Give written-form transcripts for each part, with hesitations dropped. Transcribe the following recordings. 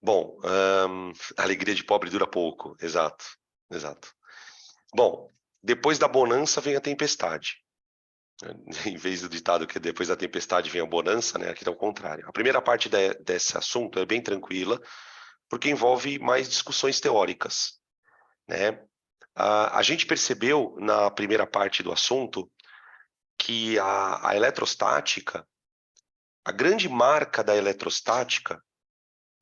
Bom, a alegria de pobre dura pouco, exato, exato. Bom, depois da bonança vem a tempestade. Em vez do ditado que depois da tempestade vem a bonança, né, aqui é o contrário. A primeira parte desse assunto é bem tranquila, porque envolve mais discussões teóricas, né? A gente percebeu na primeira parte do assunto que a eletrostática, a grande marca da eletrostática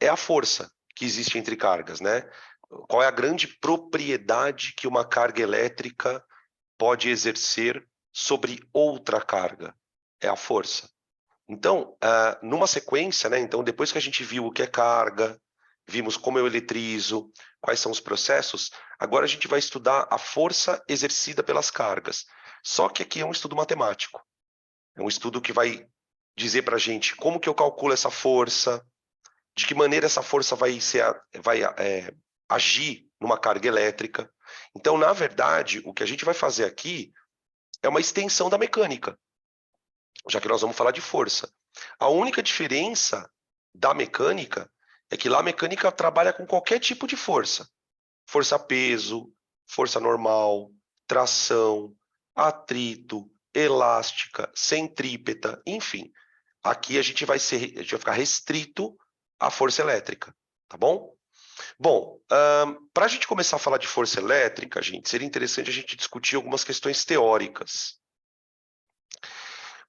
é a força que existe entre cargas, né? Qual é a grande propriedade que uma carga elétrica pode exercer sobre outra carga? É a força. Então, numa sequência, né? Então, depois que a gente viu o que é carga, vimos como eu eletrizo, quais são os processos, agora a gente vai estudar a força exercida pelas cargas. Só que aqui é um estudo matemático. É um estudo que vai dizer para a gente como que eu calculo essa força, de que maneira essa força vai agir numa carga elétrica. Então, na verdade, o que a gente vai fazer aqui é uma extensão da mecânica, já que nós vamos falar de força. A única diferença da mecânica é que lá a mecânica trabalha com qualquer tipo de força. Força-peso, força normal, tração, atrito, elástica, centrípeta, enfim. Aqui a gente vai ficar restrito à força elétrica, tá bom? Bom, para a gente começar a falar de força elétrica, gente, seria interessante a gente discutir algumas questões teóricas.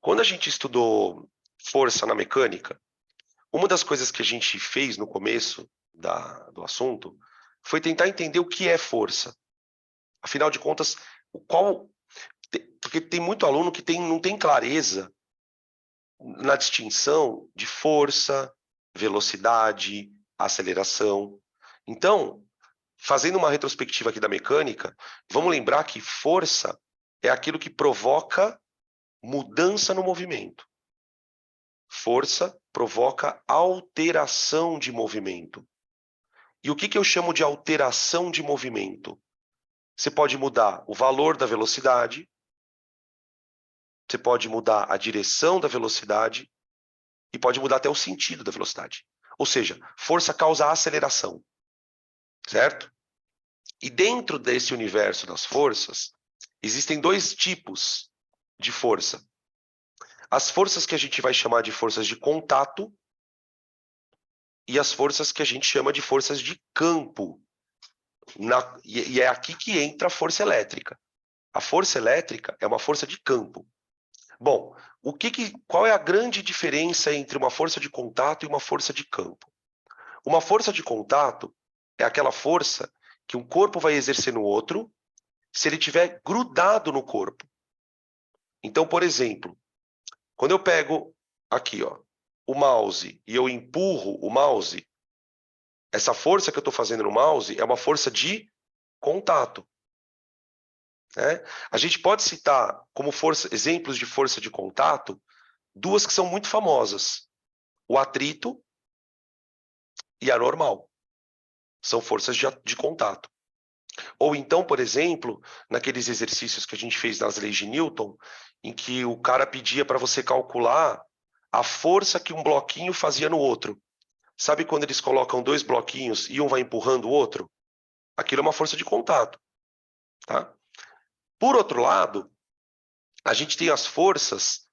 Quando a gente estudou força na mecânica, uma das coisas que a gente fez no começo do assunto foi tentar entender o que é força. Afinal de contas, porque tem muito aluno que não tem clareza na distinção de força, velocidade, aceleração. Então, fazendo uma retrospectiva aqui da mecânica, vamos lembrar que força é aquilo que provoca mudança no movimento. Força provoca alteração de movimento. E o que eu chamo de alteração de movimento? Você pode mudar o valor da velocidade, você pode mudar a direção da velocidade e pode mudar até o sentido da velocidade. Ou seja, força causa aceleração, certo? E dentro desse universo das forças, existem dois tipos de força. As forças que a gente vai chamar de forças de contato e as forças que a gente chama de forças de campo. E é aqui que entra a força elétrica. A força elétrica é uma força de campo. Bom, qual é a grande diferença entre uma força de contato e uma força de campo? Uma força de contato é aquela força que um corpo vai exercer no outro se ele estiver grudado no corpo. Então, por exemplo, quando eu pego aqui, ó, o mouse e eu empurro o mouse, essa força que eu estou fazendo no mouse é uma força de contato. Né? A gente pode citar como exemplos de força de contato duas que são muito famosas: o atrito e a normal. São forças de contato. Ou então, por exemplo, naqueles exercícios que a gente fez nas leis de Newton, em que o cara pedia para você calcular a força que um bloquinho fazia no outro. Sabe quando eles colocam dois bloquinhos e um vai empurrando o outro? Aquilo é uma força de contato. Tá? Por outro lado, a gente tem as forças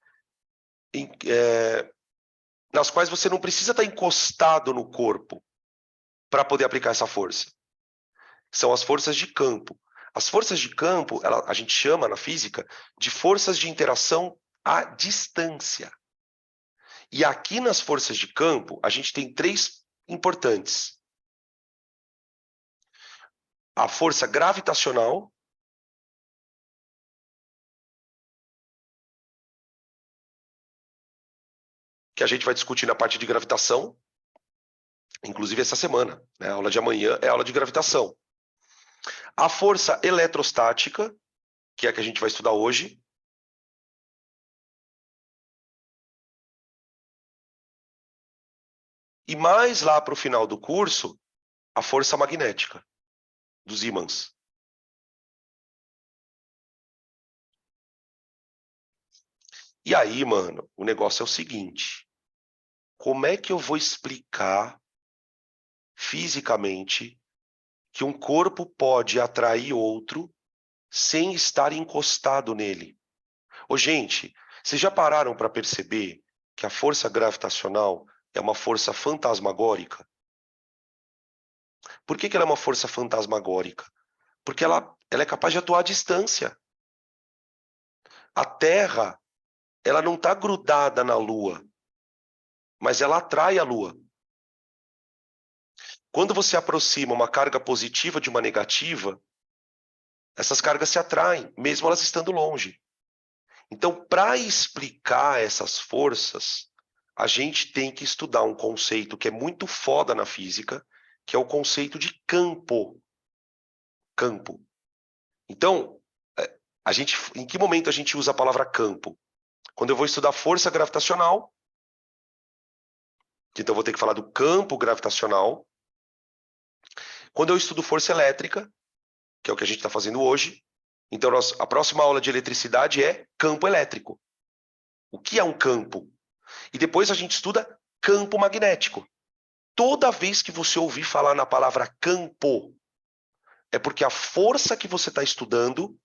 nas quais você não precisa estar encostado no corpo para poder aplicar essa força. São as forças de campo. As forças de campo, a gente chama na física de forças de interação à distância. E aqui nas forças de campo, a gente tem três importantes: a força gravitacional, que a gente vai discutir na parte de gravitação, inclusive essa semana, né? A aula de amanhã é a aula de gravitação. A força eletrostática, que é a que a gente vai estudar hoje. E mais lá para o final do curso, a força magnética dos ímãs. E aí, mano, o negócio é o seguinte: como é que eu vou explicar fisicamente que um corpo pode atrair outro sem estar encostado nele. Ô, gente, vocês já pararam para perceber que a força gravitacional é uma força fantasmagórica? Por que ela é uma força fantasmagórica? Porque ela é capaz de atuar à distância. A Terra, ela não está grudada na Lua, mas ela atrai a Lua. Quando você aproxima uma carga positiva de uma negativa, essas cargas se atraem, mesmo elas estando longe. Então, para explicar essas forças, a gente tem que estudar um conceito que é muito foda na física, que é o conceito de campo. Campo. Então, em que momento a gente usa a palavra campo? Quando eu vou estudar força gravitacional, então eu vou ter que falar do campo gravitacional. Quando eu estudo força elétrica, que é o que a gente está fazendo hoje, então a próxima aula de eletricidade é campo elétrico. O que é um campo? E depois a gente estuda campo magnético. Toda vez que você ouvir falar na palavra campo, é porque a força que você está estudando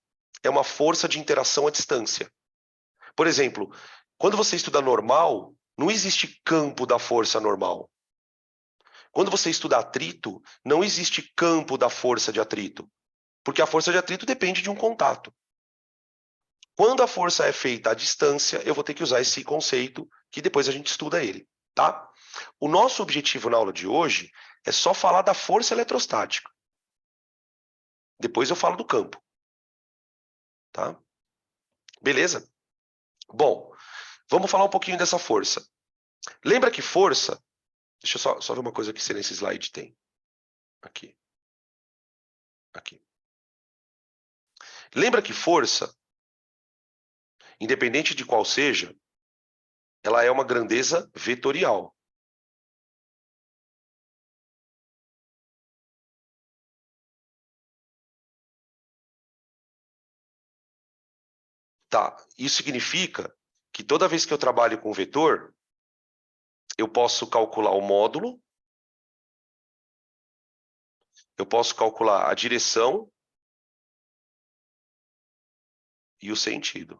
é uma força de interação à distância. Por exemplo, quando você estuda normal, não existe campo da força normal. Quando você estuda atrito, não existe campo da força de atrito, porque a força de atrito depende de um contato. Quando a força é feita à distância, eu vou ter que usar esse conceito, que depois a gente estuda ele, tá? O nosso objetivo na aula de hoje é só falar da força eletrostática. Depois eu falo do campo, tá? Beleza? Bom, vamos falar um pouquinho dessa força. Lembra que força... Deixa eu só ver uma coisa que se nesse slide tem. Aqui. Aqui. Lembra que força, independente de qual seja, ela é uma grandeza vetorial. Tá, isso significa que toda vez que eu trabalho com vetor, eu posso calcular o módulo, eu posso calcular a direção e o sentido.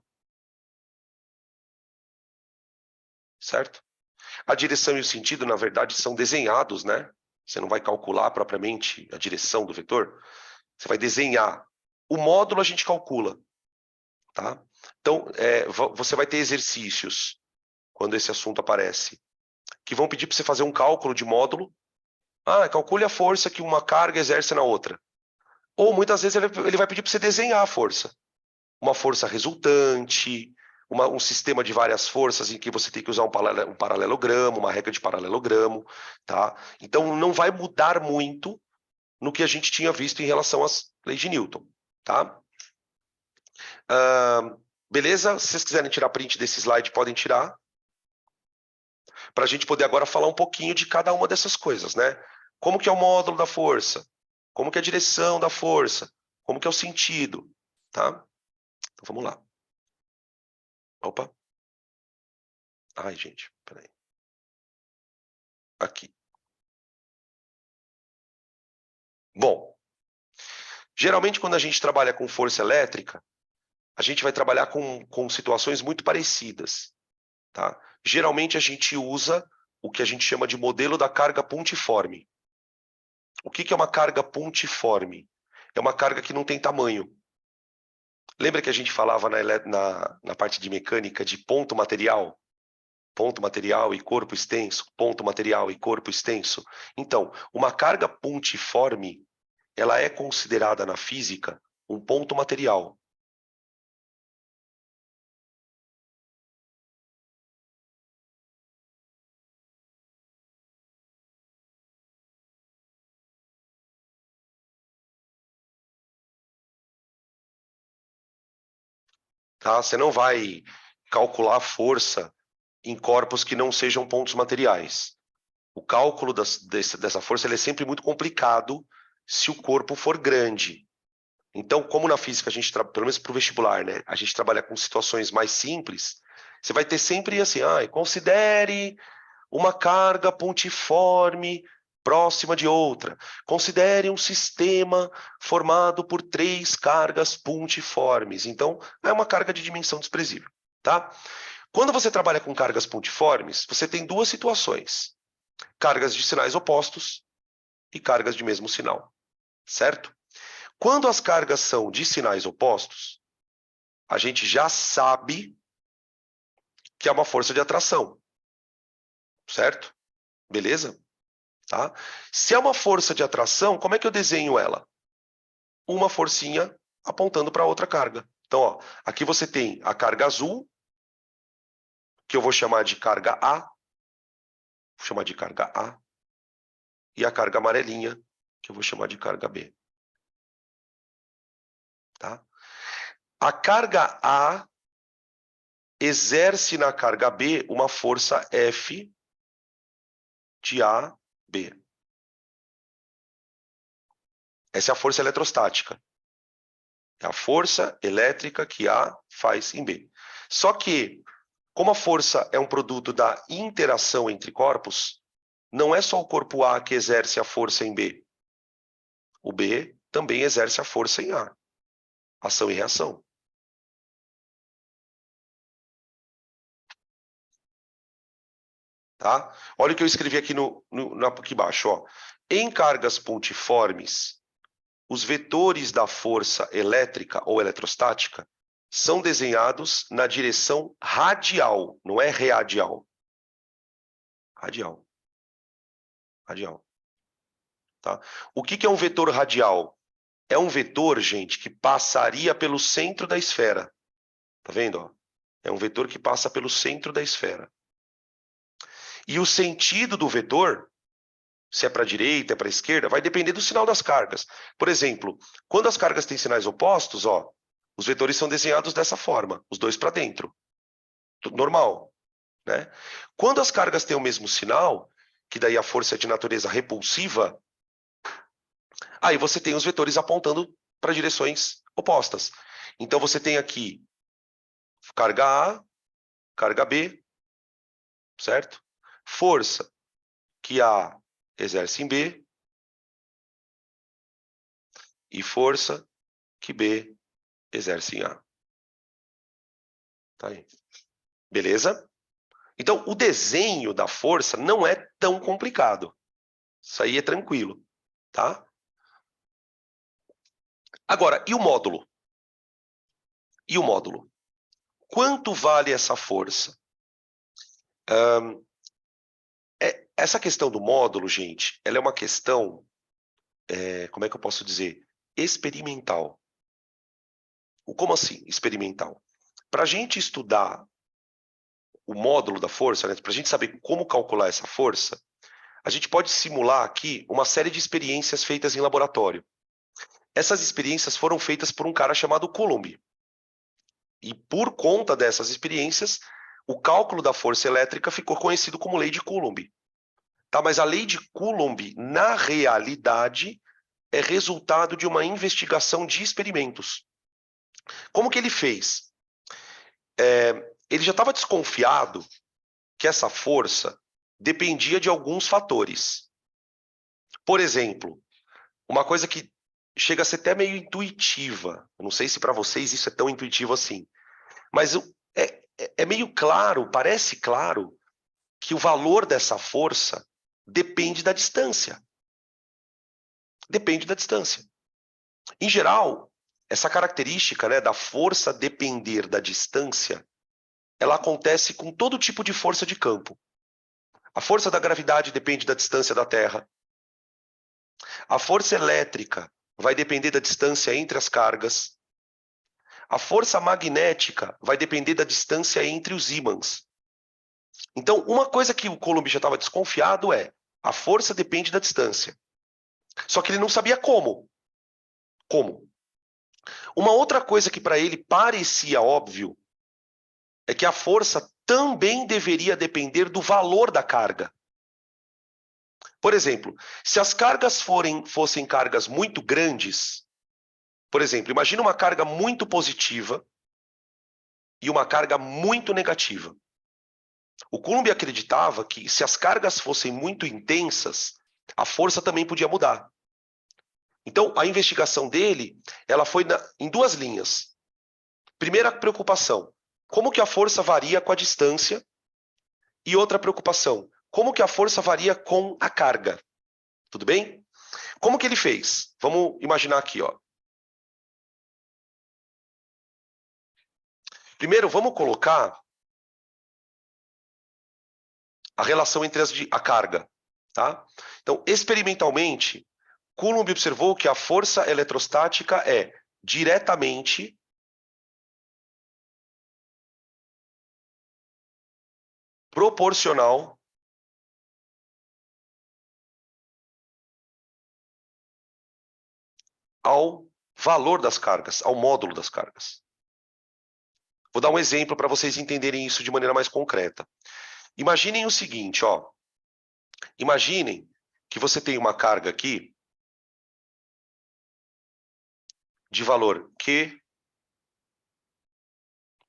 Certo? A direção e o sentido, na verdade, são desenhados, né? Você não vai calcular propriamente a direção do vetor, você vai desenhar. O módulo a gente calcula, tá? Então, você vai ter exercícios, quando esse assunto aparece, que vão pedir para você fazer um cálculo de módulo. Calcule a força que uma carga exerce na outra. Ou, muitas vezes, ele vai pedir para você desenhar a força. Uma força resultante, um sistema de várias forças em que você tem que usar um paralelogramo, uma regra de paralelogramo, tá? Então, não vai mudar muito no que a gente tinha visto em relação às leis de Newton, tá? Beleza? Se vocês quiserem tirar print desse slide, podem tirar. Para a gente poder agora falar um pouquinho de cada uma dessas coisas, né? Como que é o módulo da força? Como que é a direção da força? Como que é o sentido? Tá? Então, vamos lá. Opa. Ai, gente, peraí. Aqui. Bom, geralmente quando a gente trabalha com força elétrica, a gente vai trabalhar com situações muito parecidas, tá? Geralmente a gente usa o que a gente chama de modelo da carga pontiforme. O que é uma carga pontiforme? É uma carga que não tem tamanho. Lembra que a gente falava na parte de mecânica de ponto material? Ponto material e corpo extenso, ponto material e corpo extenso. Então, uma carga pontiforme, ela é considerada na física um ponto material. Tá? Você não vai calcular força em corpos que não sejam pontos materiais. O cálculo dessa força ele é sempre muito complicado se o corpo for grande. Então, como na física a gente, pelo menos para o vestibular, né, a gente trabalha com situações mais simples, você vai ter sempre assim, considere uma carga pontiforme próxima de outra. Considere um sistema formado por 3 cargas pontiformes. Então, é uma carga de dimensão desprezível, tá? Quando você trabalha com cargas pontiformes, você tem duas situações: cargas de sinais opostos e cargas de mesmo sinal, certo? Quando as cargas são de sinais opostos, a gente já sabe que é uma força de atração, certo? Beleza? Tá? Se é uma força de atração, como é que eu desenho ela? Uma forcinha apontando para outra carga. Então, ó, aqui você tem a carga azul, que eu vou chamar de carga A, vou chamar de carga A, e a carga amarelinha, que eu vou chamar de carga B. Tá? A carga A exerce na carga B uma força F de A, B. Essa é a força eletrostática. É a força elétrica que A faz em B. Só que, como a força é um produto da interação entre corpos, não é só o corpo A que exerce a força em B. O B também exerce a força em A. Ação e reação. Tá? Olha o que eu escrevi aqui aqui embaixo. Ó. Em cargas pontiformes, os vetores da força elétrica ou eletrostática são desenhados na direção radial, não é readial. Radial. Radial. Tá? O que é um vetor radial? É um vetor, gente, que passaria pelo centro da esfera. Tá vendo? Ó? É um vetor que passa pelo centro da esfera. E o sentido do vetor, se é para a direita, é para a esquerda, vai depender do sinal das cargas. Por exemplo, quando as cargas têm sinais opostos, ó, os vetores são desenhados dessa forma, os dois para dentro. Tudo normal. Né? Quando as cargas têm o mesmo sinal, que daí a força é de natureza repulsiva, aí você tem os vetores apontando para direções opostas. Então você tem aqui carga A, carga B, certo? Força que A exerce em B e força que B exerce em A. Tá aí. Beleza? Então, o desenho da força não é tão complicado. Isso aí é tranquilo, tá? Agora, e o módulo? E o módulo? Quanto vale essa força? Essa questão do módulo, gente, ela é uma questão, como é que eu posso dizer? Experimental. Como assim, experimental? Para a gente estudar o módulo da força, né, para a gente saber como calcular essa força, a gente pode simular aqui uma série de experiências feitas em laboratório. Essas experiências foram feitas por um cara chamado Coulomb. E por conta dessas experiências, o cálculo da força elétrica ficou conhecido como lei de Coulomb. Tá, mas a lei de Coulomb, na realidade, é resultado de uma investigação de experimentos. Como que ele fez? Ele já estava desconfiado que essa força dependia de alguns fatores. Por exemplo, uma coisa que chega a ser até meio intuitiva. Eu não sei se para vocês isso é tão intuitivo assim. Mas é meio claro, parece claro, que o valor dessa força depende da distância. Depende da distância. Em geral, essa característica, né, da força depender da distância, ela acontece com todo tipo de força de campo. A força da gravidade depende da distância da Terra. A força elétrica vai depender da distância entre as cargas. A força magnética vai depender da distância entre os ímãs. Então, uma coisa que o Coulomb já estava desconfiado é a força depende da distância. Só que ele não sabia como. Como? Uma outra coisa que para ele parecia óbvio é que a força também deveria depender do valor da carga. Por exemplo, se as cargas fossem cargas muito grandes, por exemplo, imagina uma carga muito positiva e uma carga muito negativa. O Coulomb acreditava que se as cargas fossem muito intensas, a força também podia mudar. Então, a investigação dele, ela foi em duas linhas. Primeira preocupação, como que a força varia com a distância? E outra preocupação, como que a força varia com a carga? Tudo bem? Como que ele fez? Vamos imaginar aqui, ó. Primeiro, vamos colocar a relação entre a carga, tá? Então, experimentalmente, Coulomb observou que a força eletrostática é diretamente proporcional ao valor das cargas, ao módulo das cargas. Vou dar um exemplo para vocês entenderem isso de maneira mais concreta. Imaginem o seguinte, ó. Imaginem que você tem uma carga aqui de valor Q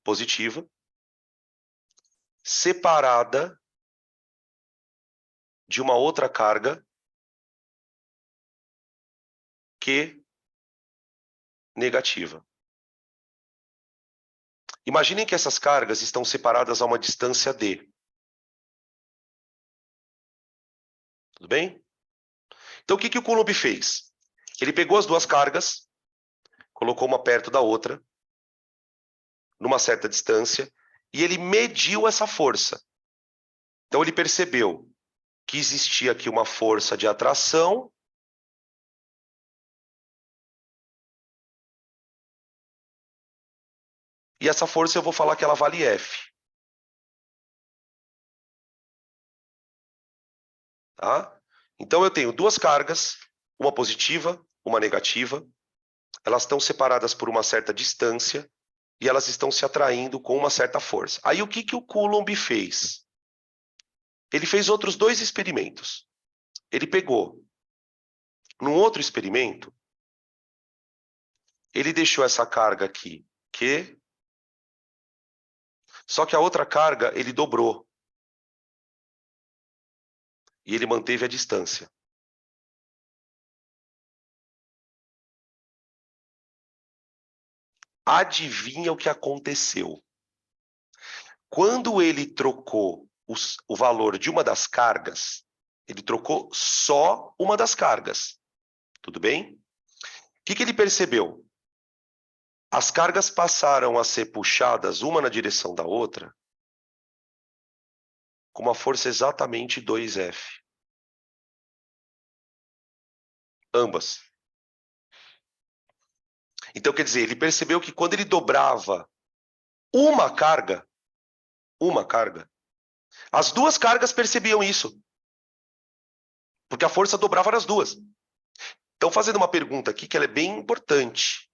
positiva separada de uma outra carga Q negativa. Imaginem que essas cargas estão separadas a uma distância D. Tudo bem? Então, o que o Coulomb fez? Ele pegou as duas cargas, colocou uma perto da outra, numa certa distância, e ele mediu essa força. Então, ele percebeu que existia aqui uma força de atração e essa força eu vou falar que ela vale F. Tá? Então, eu tenho duas cargas, uma positiva, uma negativa. Elas estão separadas por uma certa distância e elas estão se atraindo com uma certa força. Aí, o que o Coulomb fez? Ele fez outros dois experimentos. Ele pegou, num outro experimento, ele deixou essa carga aqui, Q, só que a outra carga ele dobrou. E ele manteve a distância. Adivinha o que aconteceu? Quando ele trocou o valor de uma das cargas, ele trocou só uma das cargas. Tudo bem? O que ele percebeu? As cargas passaram a ser puxadas uma na direção da outra com uma força exatamente 2F. Ambas. Então, quer dizer, ele percebeu que quando ele dobrava uma carga, as duas cargas percebiam isso. Porque a força dobrava nas duas. Então, fazendo uma pergunta aqui que ela é bem importante.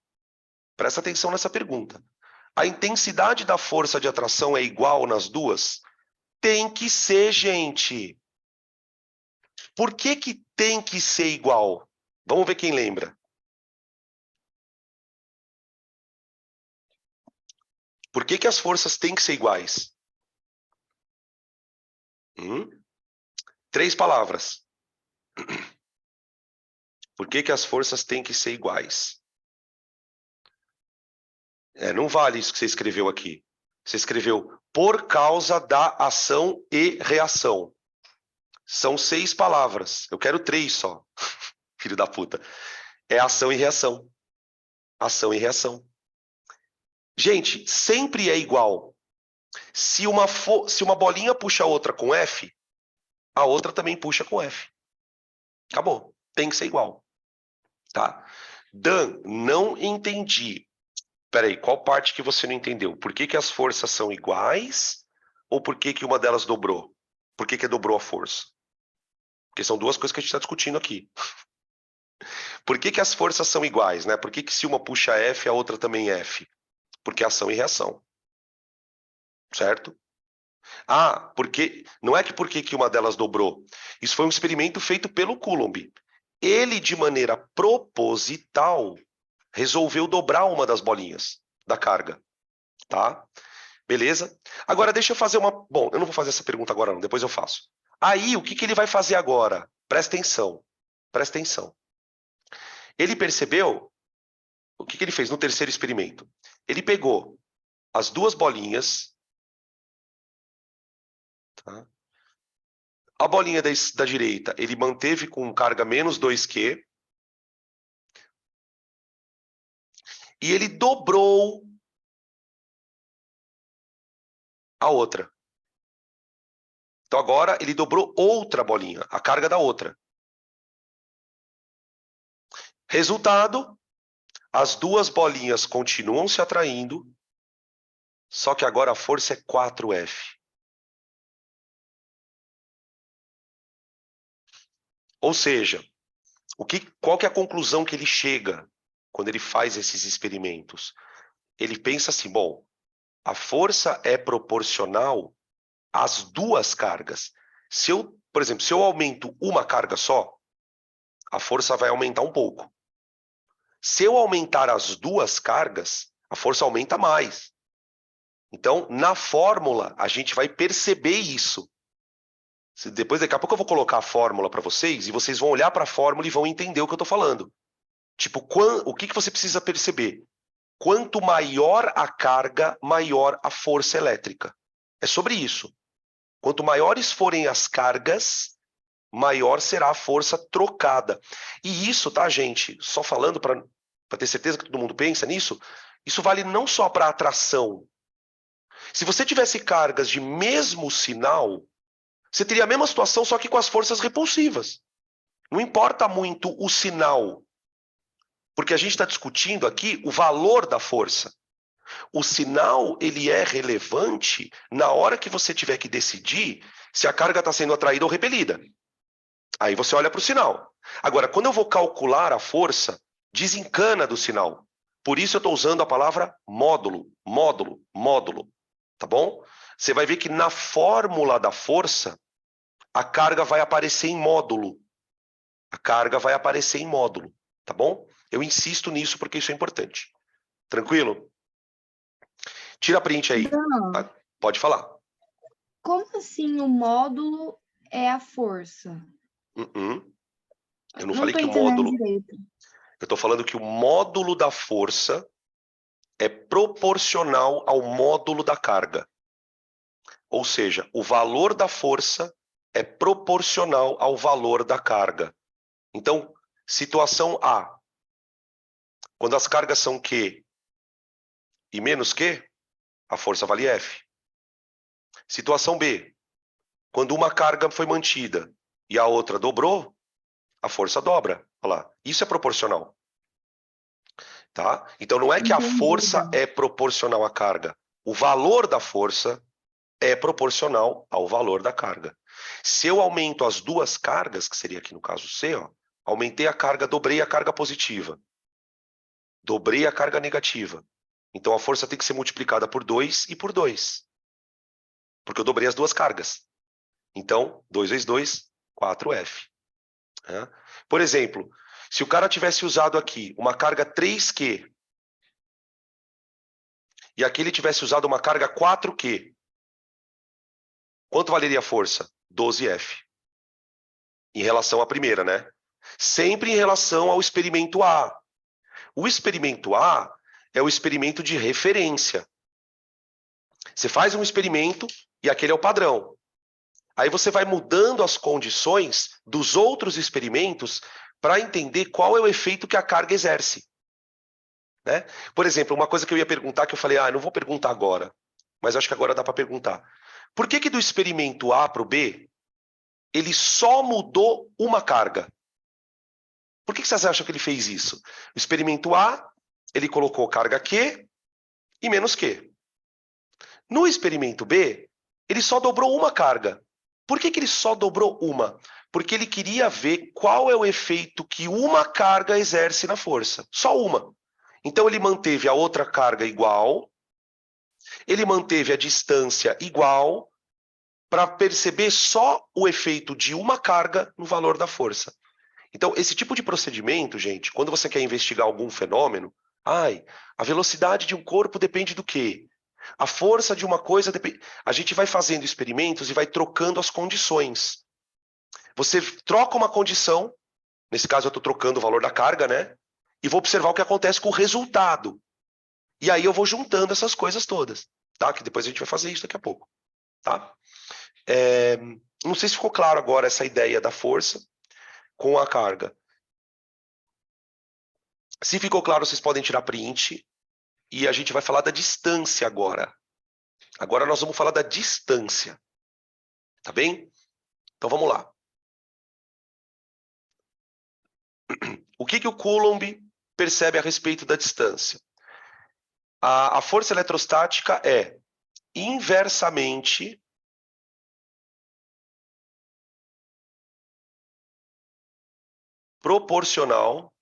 Presta atenção nessa pergunta. A intensidade da força de atração é igual nas duas? Tem que ser, gente. Por que tem que ser igual? Vamos ver quem lembra. Por que as forças têm que ser iguais? 3 palavras. Por que as forças têm que ser iguais? Não vale isso que você escreveu aqui. Você escreveu por causa da ação e reação. São 6 palavras. Eu quero 3 só. Filho da puta. É ação e reação. Ação e reação. Gente, sempre é igual. Se uma bolinha puxa a outra com F, a outra também puxa com F. Acabou. Tem que ser igual. Tá? Dan, não entendi. Peraí, qual parte que você não entendeu? Por que as forças são iguais? Ou por que uma delas dobrou? Por que dobrou a força? Porque são duas coisas que a gente está discutindo aqui. Por que as forças são iguais, né? Por que se uma puxa F, a outra também F? Porque é ação e reação. Certo? Ah, porque não é que por que uma delas dobrou. Isso foi um experimento feito pelo Coulomb. Ele, de maneira proposital, resolveu dobrar uma das bolinhas da carga. Tá? Beleza? Agora, deixa eu fazer uma... Bom, eu não vou fazer essa pergunta agora não, depois eu faço. Aí, o que ele vai fazer agora? Presta atenção, presta atenção. Ele percebeu, o que ele fez no terceiro experimento? Ele pegou as duas bolinhas, tá? A bolinha da direita, ele manteve com carga menos 2Q, e ele dobrou a outra. Então agora ele dobrou outra bolinha, a carga da outra. Resultado, as duas bolinhas continuam se atraindo, só que agora a força é 4F. Ou seja, qual que é a conclusão que ele chega quando ele faz esses experimentos? Ele pensa assim, bom, a força é proporcional às duas cargas. Por exemplo, se eu aumento uma carga só, a força vai aumentar um pouco. Se eu aumentar as duas cargas, a força aumenta mais. Então, na fórmula, a gente vai perceber isso. Depois, daqui a pouco eu vou colocar a fórmula para vocês e vocês vão olhar para a fórmula e vão entender o que eu estou falando. Tipo, o que você precisa perceber? Quanto maior a carga, maior a força elétrica. É sobre isso. Quanto maiores forem as cargas, maior será a força trocada. E isso, tá, gente? Só falando para ter certeza que todo mundo pensa nisso, isso vale não só para atração. Se você tivesse cargas de mesmo sinal, você teria a mesma situação, só que com as forças repulsivas. Não importa muito o sinal, porque a gente está discutindo aqui o valor da força. O sinal, ele é relevante na hora que você tiver que decidir se a carga está sendo atraída ou repelida. Aí você olha para o sinal. Agora, quando eu vou calcular a força, desencana do sinal. Por isso eu estou usando a palavra módulo, módulo, módulo. Tá bom? Você vai ver que na fórmula da força, a carga vai aparecer em módulo. A carga vai aparecer em módulo. Tá bom? Eu insisto nisso porque isso é importante. Tranquilo? Tira a print aí. Não. Tá? Pode falar. Como assim o módulo é a força? Eu não falei tô que o entendendo módulo... direito. Eu estou falando que o módulo da força é proporcional ao módulo da carga. Ou seja, o valor da força é proporcional ao valor da carga. Então, situação A. Quando as cargas são Q e menos Q, a força vale F. Situação B. Quando uma carga foi mantida e a outra dobrou, a força dobra. Olha lá. Isso é proporcional. Tá? Então, não é que a força é proporcional à carga. O valor da força é proporcional ao valor da carga. Se eu aumento as duas cargas, que seria aqui no caso C, ó, aumentei a carga, dobrei a carga positiva. Dobrei a carga negativa. Então a força tem que ser multiplicada por 2 e por 2. Porque eu dobrei as duas cargas. Então, 2 vezes 2, 4F. Por exemplo, se o cara tivesse usado aqui uma carga 3Q e aqui ele tivesse usado uma carga 4Q, quanto valeria a força? 12F. Em relação à primeira, né? Sempre em relação ao experimento A. O experimento A é o experimento de referência. Você faz um experimento e aquele é o padrão. Aí você vai mudando as condições dos outros experimentos para entender qual é o efeito que a carga exerce. Né? Por exemplo, uma coisa que eu ia perguntar, que eu falei, não vou perguntar agora, mas acho que agora dá para perguntar. Por que do experimento A para o B, ele só mudou uma carga? Por que vocês acham que ele fez isso? O experimento A, ele colocou carga Q e menos Q. No experimento B, ele só dobrou uma carga. Por que ele só dobrou uma? Porque ele queria ver qual é o efeito que uma carga exerce na força. Só uma. Então ele manteve a outra carga igual, ele manteve a distância igual, para perceber só o efeito de uma carga no valor da força. Então, esse tipo de procedimento, gente, quando você quer investigar algum fenômeno, a velocidade de um corpo depende do quê? A força de uma coisa depende... A gente vai fazendo experimentos e vai trocando as condições. Você troca uma condição, nesse caso eu estou trocando o valor da carga, né? E vou observar o que acontece com o resultado. E aí eu vou juntando essas coisas todas, tá? Que depois a gente vai fazer isso daqui a pouco, tá? Não sei se ficou claro agora essa ideia da força com a carga. Se ficou claro, vocês podem tirar print e a gente vai falar da distância agora. Agora nós vamos falar da distância, tá bem? Então vamos lá. O que o Coulomb percebe a respeito da distância? A força eletrostática é inversamente proporcional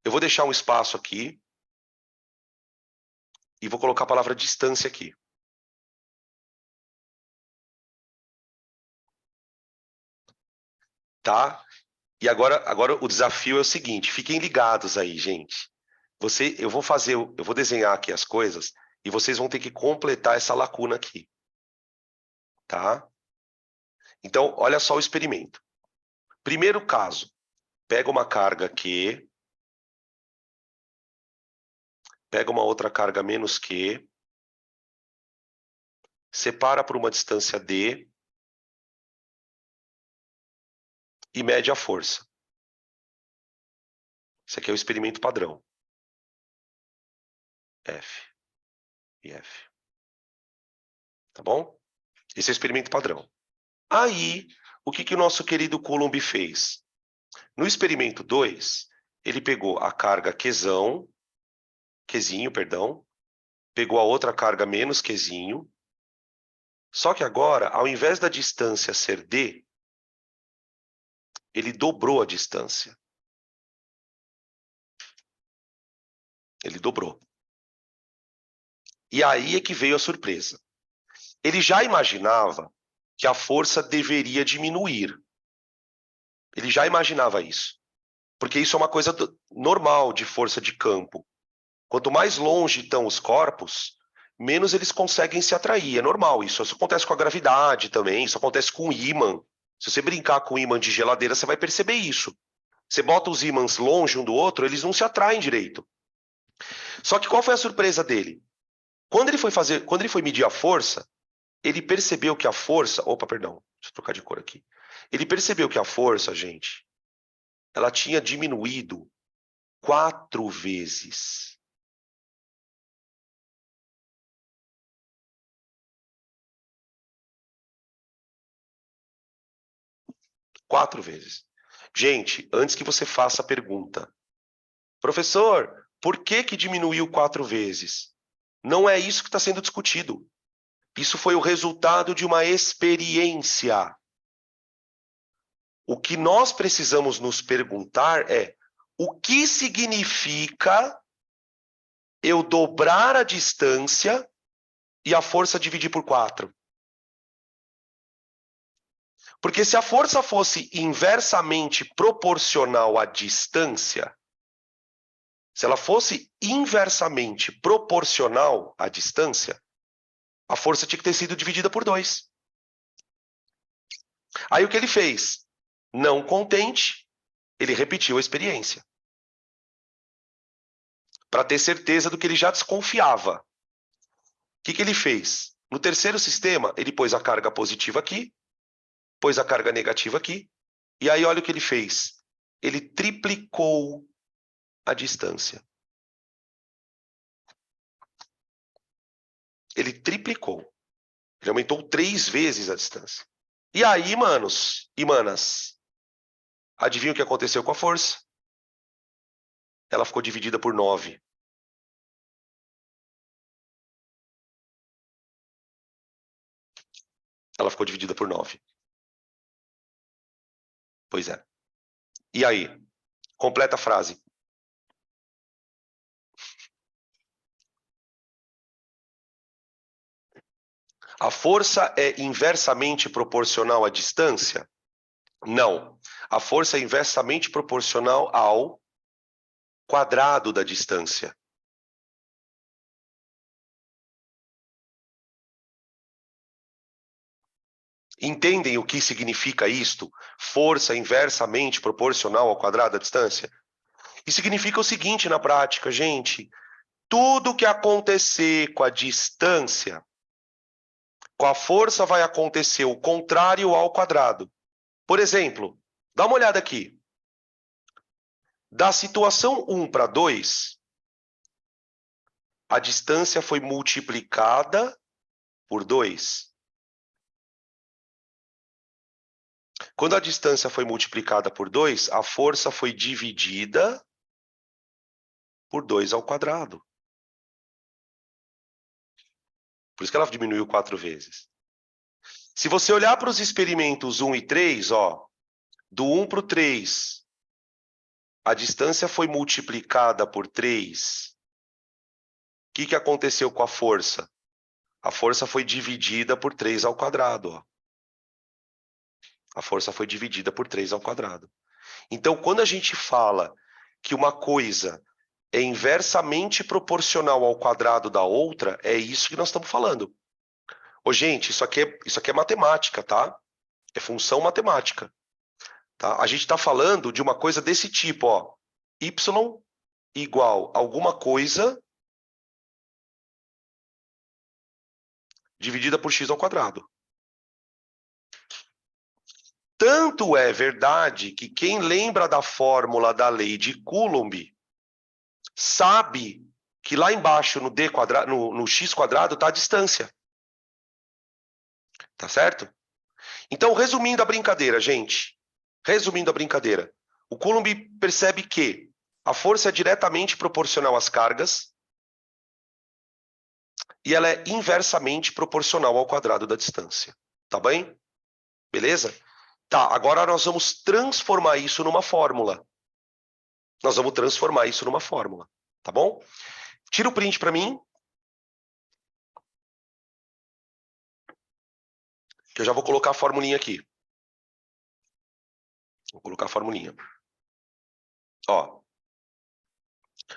eu vou deixar um espaço aqui e vou colocar a palavra distância aqui. Tá? E agora o desafio é o seguinte, fiquem ligados aí, gente. Eu vou desenhar aqui as coisas e vocês vão ter que completar essa lacuna aqui. Tá? Então, olha só o experimento. Primeiro caso, pega uma carga Q, pega uma outra carga menos Q, separa por uma distância D e mede a força. Esse aqui é o experimento padrão. F e F. Tá bom? Esse é o experimento padrão. Aí, o que o nosso querido Coulomb fez? No experimento 2, ele pegou a carga Qzinho, pegou a outra carga menos Qzinho, só que agora, ao invés da distância ser D, ele dobrou a distância. Ele dobrou. E aí é que veio a surpresa. Ele já imaginava que a força deveria diminuir. Ele já imaginava isso. Porque isso é uma coisa normal de força de campo. Quanto mais longe estão os corpos, menos eles conseguem se atrair. É normal isso. Isso acontece com a gravidade também, isso acontece com o ímã. Se você brincar com o ímã de geladeira, você vai perceber isso. Você bota os ímãs longe um do outro, eles não se atraem direito. Só que qual foi a surpresa dele? Quando ele foi medir a força, ele percebeu que a força... Opa, perdão, deixa eu trocar de cor aqui. Ele percebeu que a força, gente, ela tinha diminuído 4 vezes. Quatro vezes. Gente, antes que você faça a pergunta, professor, por que diminuiu 4 vezes? Não é isso que está sendo discutido. Isso foi o resultado de uma experiência. O que nós precisamos nos perguntar é o que significa eu dobrar a distância e a força dividir por 4? Porque se a força fosse inversamente proporcional à distância, se ela fosse inversamente proporcional à distância, a força tinha que ter sido dividida por 2. Aí o que ele fez? Não contente, ele repetiu a experiência. Para ter certeza do que ele já desconfiava. O que ele fez? No terceiro sistema, ele pôs a carga positiva aqui, pôs a carga negativa aqui, e aí olha o que ele fez. Ele triplicou a distância. Ele triplicou. Ele aumentou 3 vezes a distância. E aí, manos e manas, adivinha o que aconteceu com a força? Ela ficou dividida por 9. Ela ficou dividida por 9. Pois é. E aí? Completa a frase. A força é inversamente proporcional à distância? Não. A força é inversamente proporcional ao quadrado da distância. Entendem o que significa isto? Força inversamente proporcional ao quadrado da distância? E significa o seguinte na prática, gente. Tudo que acontecer com a distância, com a força vai acontecer o contrário ao quadrado. Por exemplo, dá uma olhada aqui. Da situação 1 para 2, a distância foi multiplicada por 2. Quando a distância foi multiplicada por 2, a força foi dividida por 2 ao quadrado. Por isso que ela diminuiu 4 vezes. Se você olhar para os experimentos 1 e 3, ó, do 1 para o 3, a distância foi multiplicada por 3. O que aconteceu com a força? A força foi dividida por 3 ao quadrado. Ó. A força foi dividida por 3 ao quadrado. Então, quando a gente fala que uma coisa é inversamente proporcional ao quadrado da outra, é isso que nós estamos falando. Ô, gente, isso aqui é matemática, tá? É função matemática. Tá? A gente está falando de uma coisa desse tipo, ó. Y igual a alguma coisa dividida por x ao quadrado. Tanto é verdade que quem lembra da fórmula da lei de Coulomb sabe que lá embaixo no d quadrado, no x quadrado está a distância. Tá certo? Então, resumindo a brincadeira, gente. Resumindo a brincadeira. O Coulomb percebe que a força é diretamente proporcional às cargas e ela é inversamente proporcional ao quadrado da distância. Tá bem? Beleza? Tá, agora nós vamos transformar isso numa fórmula. Nós vamos transformar isso numa fórmula. Tá bom? Tira o print para mim. Que eu já vou colocar a formulinha aqui. Vou colocar a formulinha. Ó.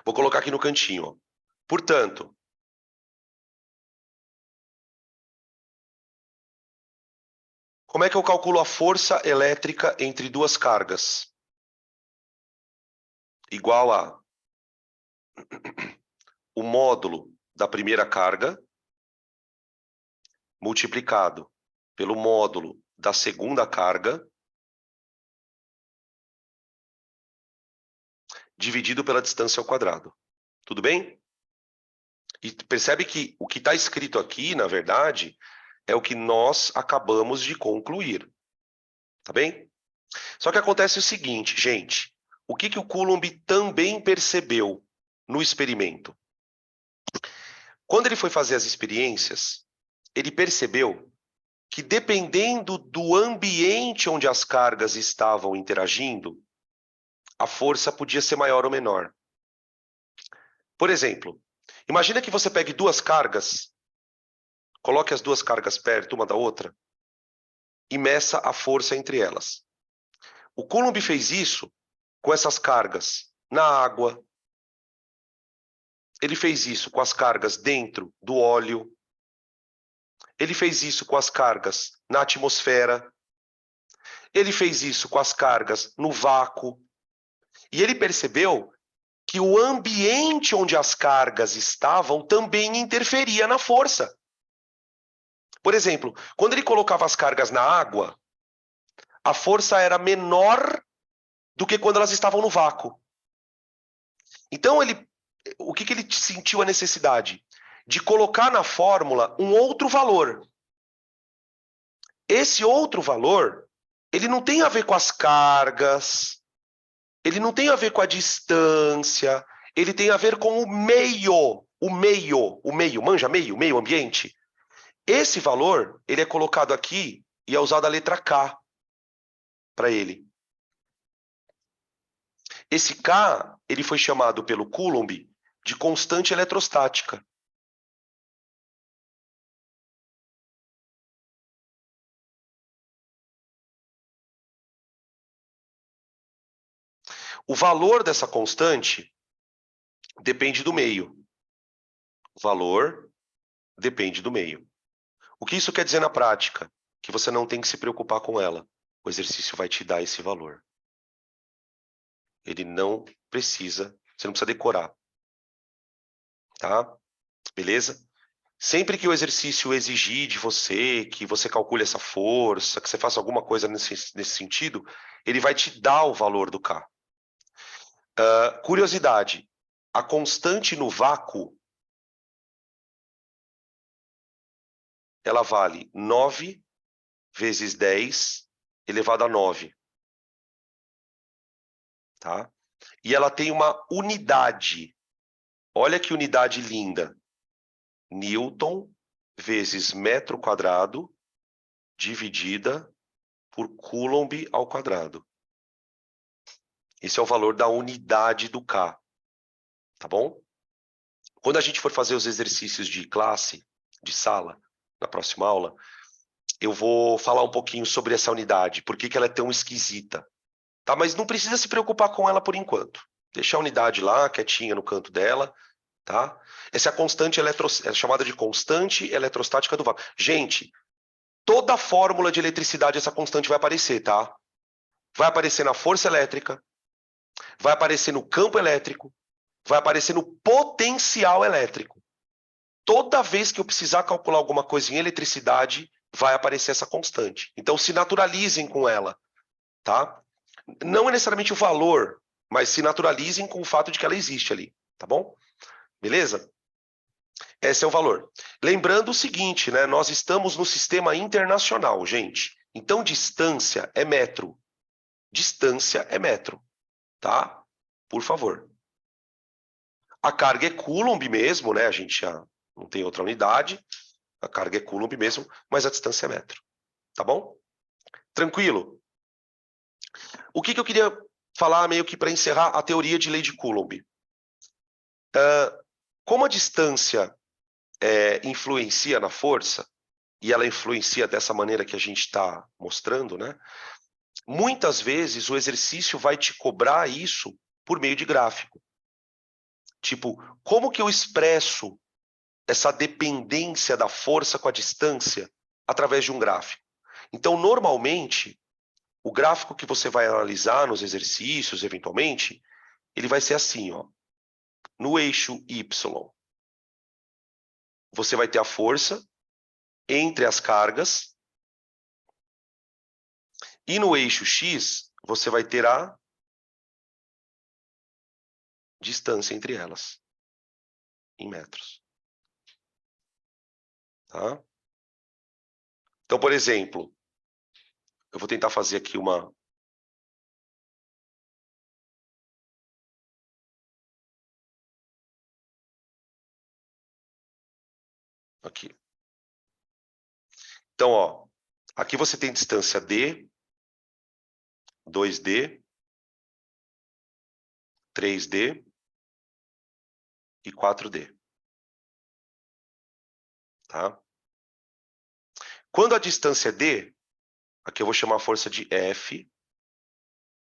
Vou colocar aqui no cantinho. Ó. Portanto, como é que eu calculo a força elétrica entre duas cargas? Igual a o módulo da primeira carga multiplicado pelo módulo da segunda carga dividido pela distância ao quadrado. Tudo bem? E percebe que o que está escrito aqui, na verdade, é o que nós acabamos de concluir. Tá bem? Só que acontece o seguinte, gente. O que o Coulomb também percebeu no experimento? Quando ele foi fazer as experiências, ele percebeu que dependendo do ambiente onde as cargas estavam interagindo, a força podia ser maior ou menor. Por exemplo, imagina que você pegue duas cargas, coloque as duas cargas perto uma da outra e meça a força entre elas. O Coulomb fez isso com essas cargas na água, ele fez isso com as cargas dentro do óleo, ele fez isso com as cargas na atmosfera, ele fez isso com as cargas no vácuo, e ele percebeu que o ambiente onde as cargas estavam também interferia na força. Por exemplo, quando ele colocava as cargas na água, a força era menor do que quando elas estavam no vácuo. Então, o que ele sentiu a necessidade? De colocar na fórmula um outro valor. Esse outro valor, ele não tem a ver com as cargas, ele não tem a ver com a distância, ele tem a ver com o meio, manja meio ambiente. Esse valor, ele é colocado aqui e é usado a letra K para ele. Esse K, ele foi chamado pelo Coulomb de constante eletrostática. O valor dessa constante depende do meio. O valor depende do meio. O que isso quer dizer na prática? que você não tem que se preocupar com ela. O exercício vai te dar esse valor. Ele não precisa, você não precisa decorar. Tá? Beleza? Sempre que o exercício exigir de você, que você calcule essa força, que você faça alguma coisa nesse sentido, ele vai te dar o valor do K. Curiosidade, a constante no vácuo, ela vale 9 vezes 10 elevado a 9. Tá? E ela tem uma unidade. Olha que unidade linda. Newton vezes metro quadrado dividida por Coulomb ao quadrado. Esse é o valor da unidade do K. Tá bom? Quando a gente for fazer os exercícios de classe, de sala, na próxima aula, eu vou falar um pouquinho sobre essa unidade, por que ela é tão esquisita. Tá? Mas não precisa se preocupar com ela por enquanto. Deixa a unidade lá, quietinha no canto dela. Tá? Essa é a constante é chamada de constante eletrostática do vácuo. Gente, toda fórmula de eletricidade essa constante vai aparecer, tá? Vai aparecer na força elétrica, vai aparecer no campo elétrico, vai aparecer no potencial elétrico. Toda vez que eu precisar calcular alguma coisa em eletricidade, vai aparecer essa constante. Então se naturalizem com ela, tá? Não é necessariamente o valor, mas se naturalizem com o fato de que ela existe ali, tá bom? Beleza? Esse é o valor. Lembrando o seguinte, né? Nós estamos no sistema internacional, gente. Então, distância é metro. Distância é metro, tá? Por favor. A carga é Coulomb mesmo, né? A gente já não tem outra unidade. A carga é Coulomb mesmo, mas a distância é metro. Tá bom? Tranquilo? O que eu queria falar meio que para encerrar a teoria de lei de Coulomb? Como a distância influencia na força, e ela influencia dessa maneira que a gente está mostrando, né? Muitas vezes o exercício vai te cobrar isso por meio de gráfico. Tipo, como que eu expresso essa dependência da força com a distância através de um gráfico? Então, normalmente, o gráfico que você vai analisar nos exercícios, eventualmente, ele vai ser assim, ó. No eixo Y, você vai ter a força entre as cargas, e no eixo X, você vai ter a distância entre elas, em metros. Tá? Então, por exemplo, eu vou tentar fazer aqui uma... Aqui. Então, ó, aqui você tem distância D, 2D, 3D e 4D. Tá? Quando a distância é D, aqui eu vou chamar a força de F,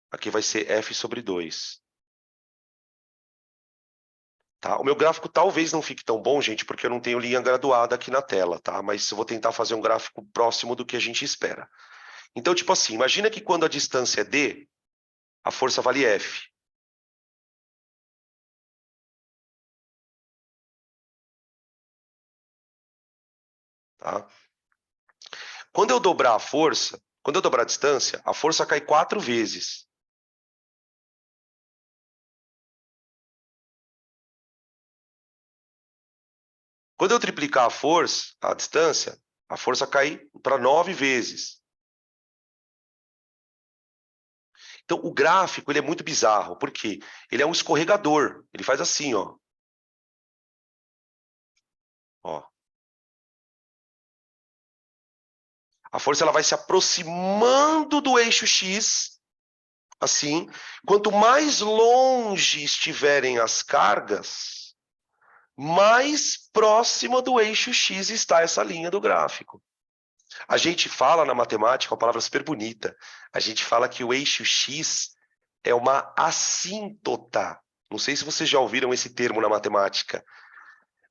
aqui vai ser F sobre 2. Tá? O meu gráfico talvez não fique tão bom, gente, porque eu não tenho linha graduada aqui na tela, tá? Mas eu vou tentar fazer um gráfico próximo do que a gente espera. Então, tipo assim, imagina que quando a distância é D, a força vale F. Tá? Quando eu dobrar a força, quando eu dobrar a distância, a força cai 4 vezes. Quando eu triplicar a força, a distância, a força cai para 9 vezes. Então, o gráfico ele é muito bizarro, porque ele é um escorregador. Ele faz assim, ó. Ó. A força ela vai se aproximando do eixo X, assim. Quanto mais longe estiverem as cargas, mais próxima do eixo X está essa linha do gráfico. A gente fala na matemática, uma palavra super bonita, a gente fala que o eixo X é uma assíntota. Não sei se vocês já ouviram esse termo na matemática.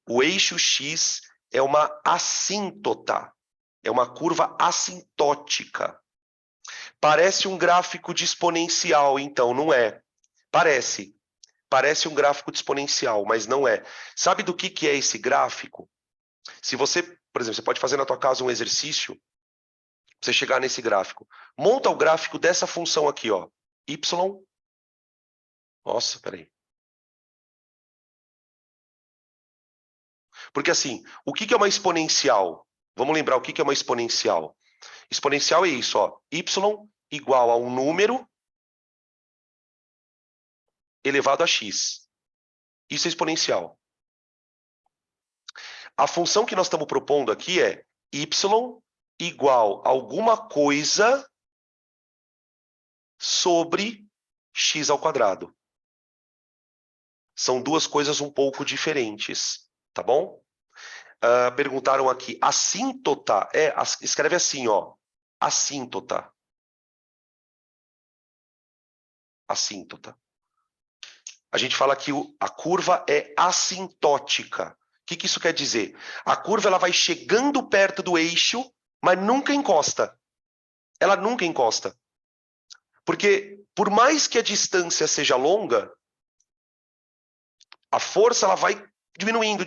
O eixo X é uma assíntota. É uma curva assintótica. Parece um gráfico de exponencial, então, não é. Parece. Parece um gráfico de exponencial, mas não é. Sabe do que é esse gráfico? Se você, por exemplo, você pode fazer na tua casa um exercício, você chegar nesse gráfico. Monta o gráfico dessa função aqui, ó. Y. Nossa, peraí. Porque assim, o que é uma exponencial? Vamos lembrar o que é uma exponencial. Exponencial é isso, ó. Y igual a um número elevado a x. Isso é exponencial. A função que nós estamos propondo aqui é y igual a alguma coisa sobre x ao quadrado. São duas coisas um pouco diferentes, tá bom? Perguntaram aqui, assíntota, escreve assim, ó, assíntota. Assíntota. A gente fala que a curva é assintótica. O que isso quer dizer? A curva ela vai chegando perto do eixo, mas nunca encosta. Ela nunca encosta. Porque por mais que a distância seja longa, a força ela vai diminuindo,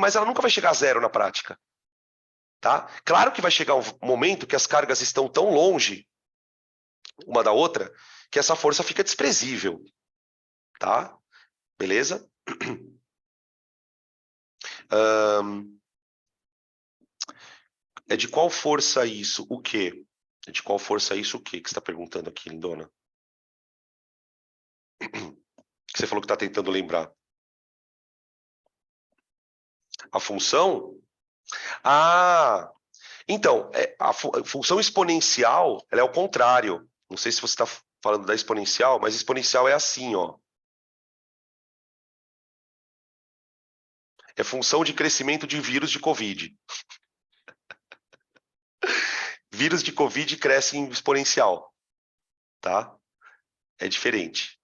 mas ela nunca vai chegar a zero na prática. Tá? Claro que vai chegar um momento que as cargas estão tão longe uma da outra que essa força fica desprezível. Tá? Beleza? É de qual força isso? O quê? É de qual força isso? O quê que você está perguntando aqui, lindona? Que você falou que está tentando lembrar. A função? Ah, então, a função exponencial, ela é o contrário. Não sei se você está falando da exponencial, mas exponencial é assim, ó. É função de crescimento de vírus de Covid. Vírus de Covid cresce em exponencial, tá? É diferente.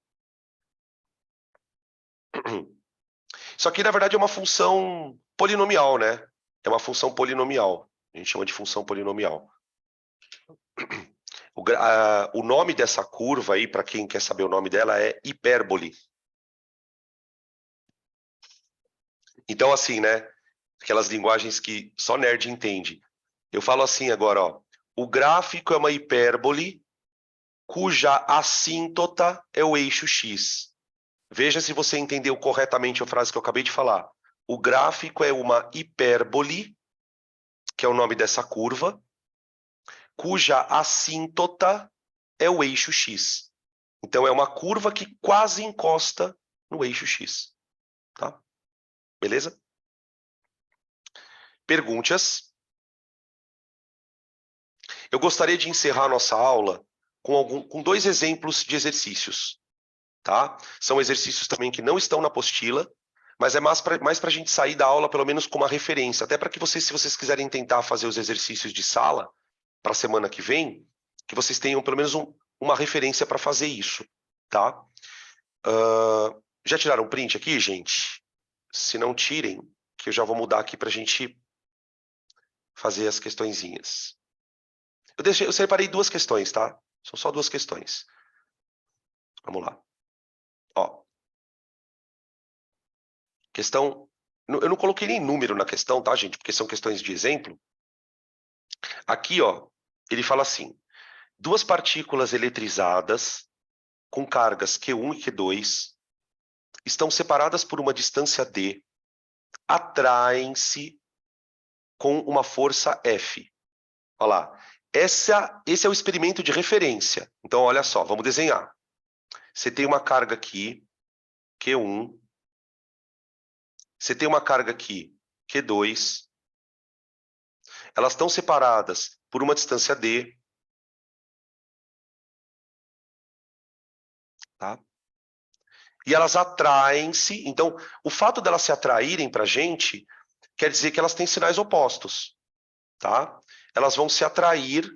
Isso aqui, na verdade, é uma função polinomial, né? É uma função polinomial. A gente chama de função polinomial. O nome dessa curva aí, para quem quer saber o nome dela, é hipérbole. Então, assim, né? Aquelas linguagens que só nerd entende. Eu falo assim agora, ó. O gráfico é uma hipérbole cuja assíntota é o eixo x. Veja se você entendeu corretamente a frase que eu acabei de falar. O gráfico é uma hipérbole, que é o nome dessa curva, cuja assíntota é o eixo x. Então, é uma curva que quase encosta no eixo x. Tá? Beleza? Perguntas. Eu gostaria de encerrar nossa aula com dois exemplos de exercícios. Tá? São exercícios também que não estão na apostila, mas é mais para a gente sair da aula pelo menos com uma referência. Até para que vocês, se vocês quiserem tentar fazer os exercícios de sala para a semana que vem, que vocês tenham pelo menos uma referência para fazer isso. Tá? Já tiraram print aqui, gente? Se não tirem, que eu já vou mudar aqui para a gente fazer as questõezinhas. Eu separei duas questões, tá? São só duas questões. Vamos lá. Ó. Questão... Eu não coloquei nem número na questão, tá, gente? Porque são questões de exemplo. Aqui, ó, ele fala assim. Duas partículas eletrizadas com cargas Q1 e Q2 estão separadas por uma distância D, atraem-se com uma força F. Olha lá. Esse é o experimento de referência. Então, olha só, vamos desenhar. Você tem uma carga aqui, Q1. Você tem uma carga aqui, Q2. Elas estão separadas por uma distância D. Tá? E elas atraem-se. Então, o fato delas se atraírem para a gente quer dizer que elas têm sinais opostos. Tá? Elas vão se atrair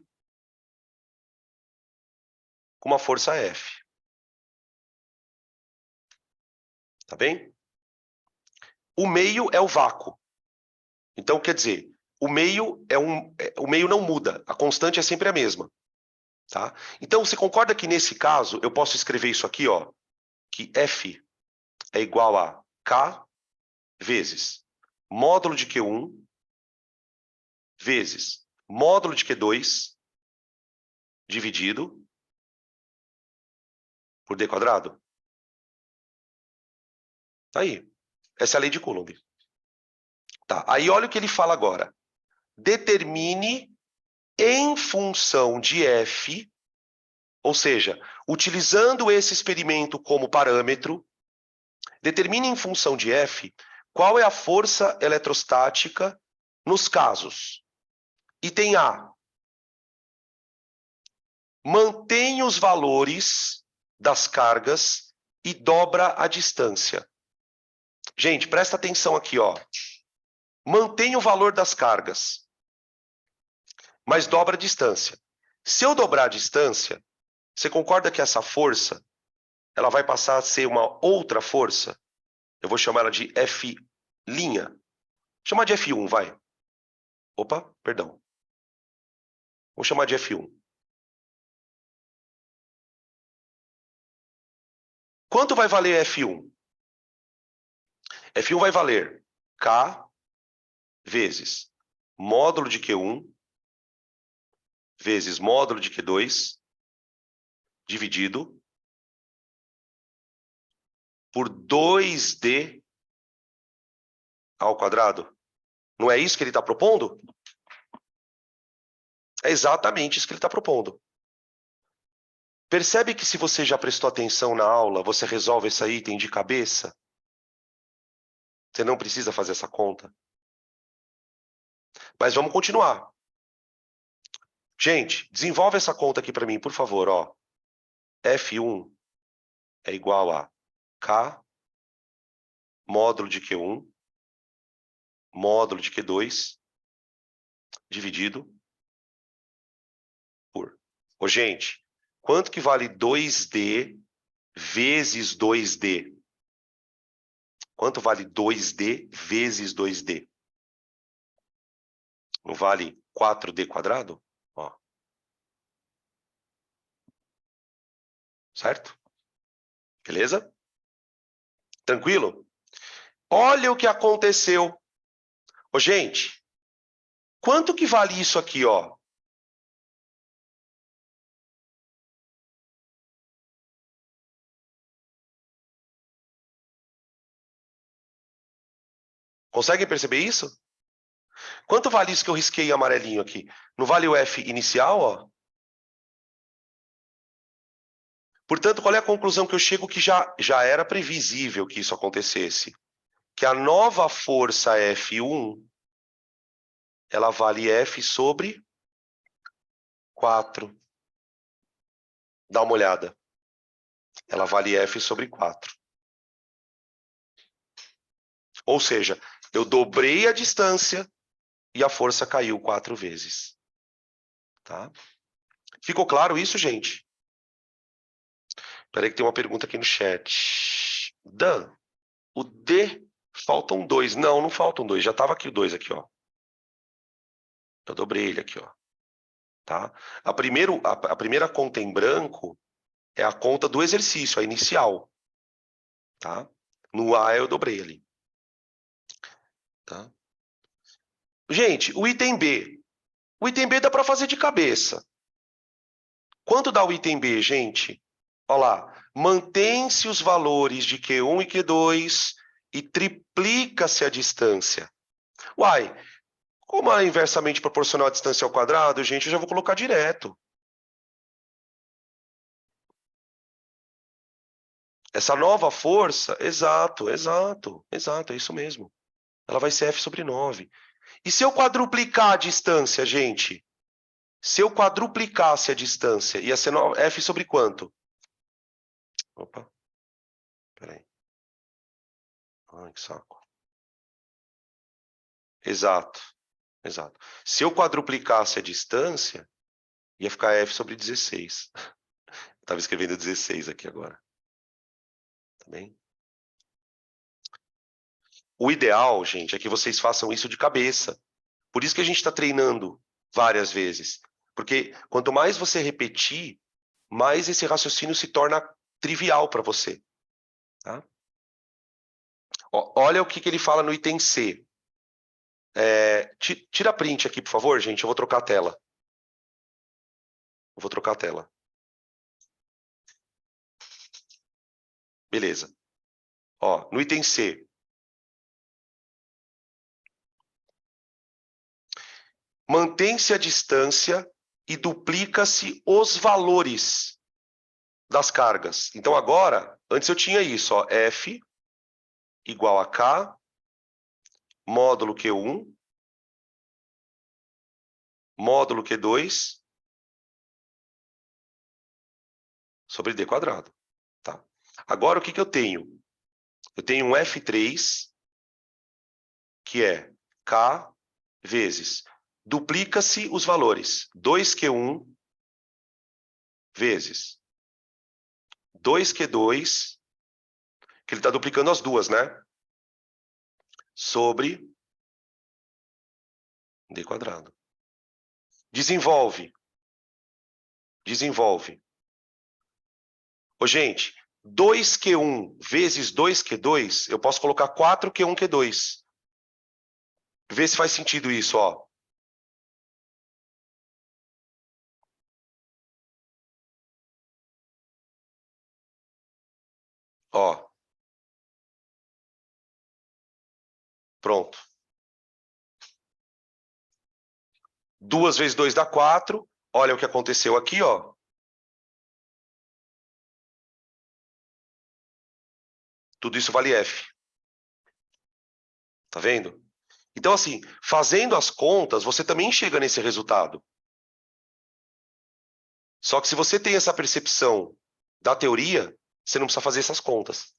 com uma força F. Tá bem? O meio é o vácuo. Então, quer dizer, o meio o meio não muda, a constante é sempre a mesma, tá? Então, você concorda que nesse caso eu posso escrever isso aqui, ó, que F é igual a K vezes módulo de Q1 vezes módulo de Q2 dividido por D quadrado? Aí, essa é a lei de Coulomb. Tá, aí olha o que ele fala agora. Determine em função de F, ou seja, utilizando esse experimento como parâmetro, determine em função de F qual é a força eletrostática nos casos. Item A. Mantém os valores das cargas e dobra a distância. Gente, presta atenção aqui, ó. Mantém o valor das cargas, mas dobra a distância. Se eu dobrar a distância, você concorda que essa força ela vai passar a ser uma outra força? Eu vou chamar ela de F'. Chamar de F1, vai. Opa, perdão. Vou chamar de F1. Quanto vai valer F1? F1 vai valer K vezes módulo de Q1 vezes módulo de Q2 dividido por 2D ao quadrado. Não é isso que ele está propondo? É exatamente isso que ele está propondo. Percebe que se você já prestou atenção na aula, você resolve esse item de cabeça? Você não precisa fazer essa conta. Mas vamos continuar. Gente, desenvolve essa conta aqui para mim, por favor. Ó. F1 é igual a K módulo de Q1 módulo de Q2 dividido por... Ô, gente, quanto que vale 2D vezes 2D? Quanto vale 2D vezes 2D? Não vale 4D quadrado? Ó. Certo? Beleza? Tranquilo? Olha o que aconteceu. Ô, gente, quanto que vale isso aqui, ó? Conseguem perceber isso? Quanto vale isso que eu risquei amarelinho aqui? Não vale o F inicial, ó? Portanto, qual é a conclusão que eu chego que já era previsível que isso acontecesse? Que a nova força F1, ela vale F sobre 4. Dá uma olhada. Ela vale F sobre 4. Ou seja, eu dobrei a distância e a força caiu 4 vezes. Tá? Ficou claro isso, gente? Espera aí que tem uma pergunta aqui no chat. Dan, o D, faltam 2. Não, não faltam 2. Já estava aqui o 2 aqui, ó. Eu dobrei ele aqui, ó. Tá? A primeira conta em branco é a conta do exercício, a inicial. Tá? No A eu dobrei ali. Tá? Gente, o item B. O item B dá para fazer de cabeça. Quanto dá o item B, gente? Olha lá. Mantém-se os valores de Q1 e Q2 e triplica-se a distância. Uai, como é inversamente proporcional à distância ao quadrado, gente, eu já vou colocar direto. Essa nova força, exato, é isso mesmo. Ela vai ser F sobre 9. E se eu quadruplicar a distância, gente? Se eu quadruplicasse a distância, ia ser F sobre quanto? Opa, peraí. Ai, que saco. Exato. Se eu quadruplicasse a distância, ia ficar F sobre 16. Estava escrevendo 16 aqui agora. Tá bem? O ideal, gente, é que vocês façam isso de cabeça. Por isso que a gente está treinando várias vezes. Porque quanto mais você repetir, mais esse raciocínio se torna trivial para você. Tá? Olha o que ele fala no item C. Tira print aqui, por favor, gente. Eu vou trocar a tela. Eu vou trocar a tela. Beleza. Ó, no item C. Mantém-se a distância e duplica-se os valores das cargas. Então agora, antes eu tinha isso, ó, F igual a K, módulo Q1, módulo Q2, sobre D quadrado. Tá? Agora o que eu tenho? Eu tenho um F3, que é K vezes. Duplica-se os valores. 2Q1 vezes 2Q2, que ele está duplicando as duas, né? Sobre D quadrado. Desenvolve. Desenvolve. Ô, gente, 2Q1 vezes 2Q2, eu posso colocar 4Q1Q2. Vê se faz sentido isso, ó. Ó. Pronto. 2 vezes 2 dá 4. Olha o que aconteceu aqui, ó. Tudo isso vale F. Tá vendo? Então, assim, fazendo as contas, você também chega nesse resultado. Só que se você tem essa percepção da teoria, você não precisa fazer essas contas.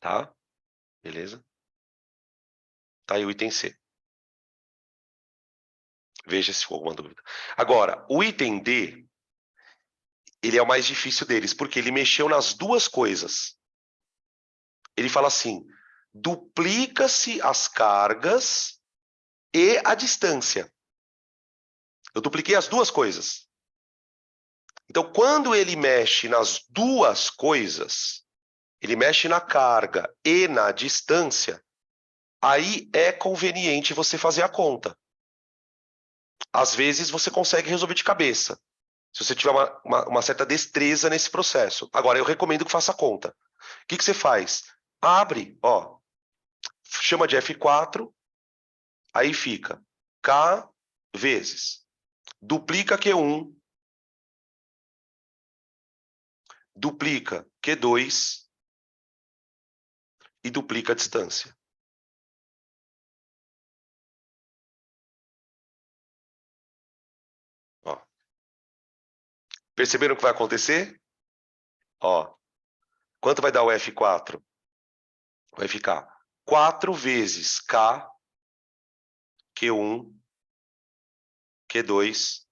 Tá? Beleza? Tá aí o item C. Veja se ficou alguma dúvida. Agora, o item D, ele é o mais difícil deles, porque ele mexeu nas duas coisas. Ele fala assim, duplica-se as cargas e a distância. Eu dupliquei as duas coisas. Então, quando ele mexe nas duas coisas, ele mexe na carga e na distância, aí é conveniente você fazer a conta. Às vezes, você consegue resolver de cabeça, se você tiver uma certa destreza nesse processo. Agora, eu recomendo que faça a conta. O que você faz? Abre, ó, chama de F4, aí fica K vezes, duplica Q1, duplica Q2 e duplica a distância. Ó. Perceberam o que vai acontecer? Ó, quanto vai dar o F4? Vai ficar 4 vezes K, Q1, Q2,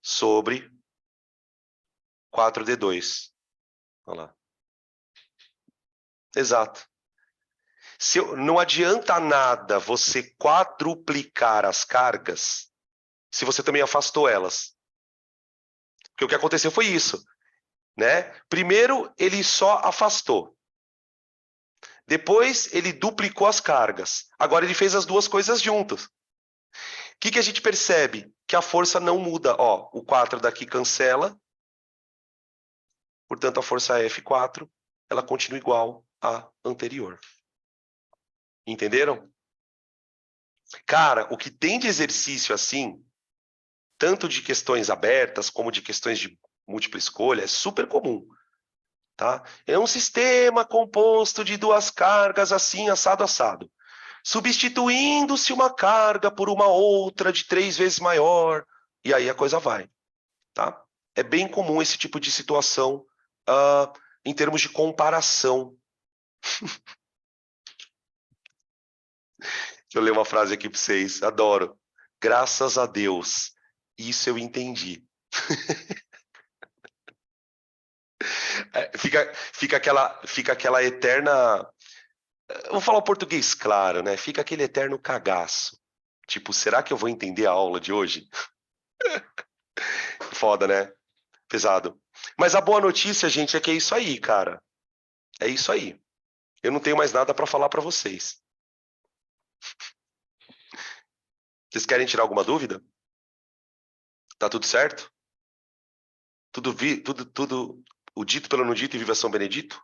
sobre 4D2. Olha lá. Exato. Não adianta nada você quadruplicar as cargas se você também afastou elas. Porque o que aconteceu foi isso, né? Primeiro, ele só afastou. Depois, ele duplicou as cargas. Agora, ele fez as duas coisas juntas. O que a gente percebe? Que a força não muda. Ó, o 4 daqui cancela. Portanto, a força F4, ela continua igual à anterior. Entenderam? Cara, o que tem de exercício assim, tanto de questões abertas como de questões de múltipla escolha, é super comum. Tá? É um sistema composto de duas cargas assim, assado, assado. Substituindo-se uma carga por uma outra de 3 vezes maior, e aí a coisa vai. Tá? É bem comum esse tipo de situação em termos de comparação. Deixa eu ler uma frase aqui para vocês, adoro. Graças a Deus, isso eu entendi. Fica aquela eterna Vamos falar o português claro, né? Fica aquele eterno cagaço. Tipo, será que eu vou entender a aula de hoje? Foda, né? Pesado. Mas a boa notícia, gente, é que é isso aí, cara. É isso aí. Eu não tenho mais nada para falar para vocês. Vocês querem tirar alguma dúvida? Tá tudo certo? Tudo, tudo, o dito pelo não dito e viva São Benedito?